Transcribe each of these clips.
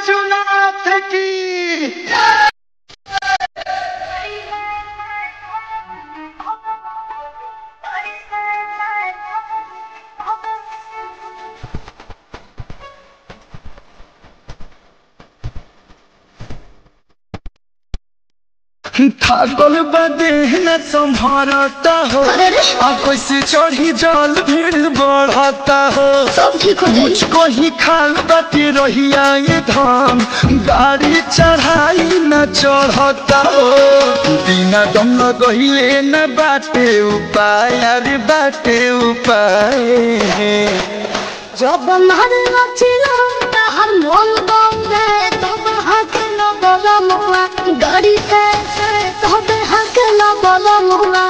बैजूनाथ की थाकल बदे न संभरता हो आ कैसे चढ़ी जल भीड़ बढ़ता हो मुझको ही खाल बाटे रहिया ये धाम गाड़ी चढ़ाई न चढ़ता हो बिना दम लगहिले न बाटे उपाय अरे बाटे उपाय जब मारे लचिला हर मोल बंदे तब हकला बला मुआ गाड़ी से तब हकला बला मुआ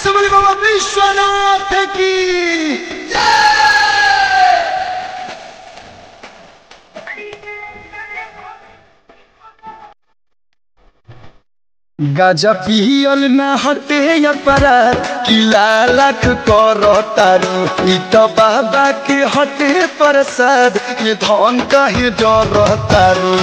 सबरी बाबा विश्वनाथ की गाजा पियल ना हटे अपराध कि लालख करो तारो इ तो बाबा के हटे प्रसाद ये धन कहे डर तारो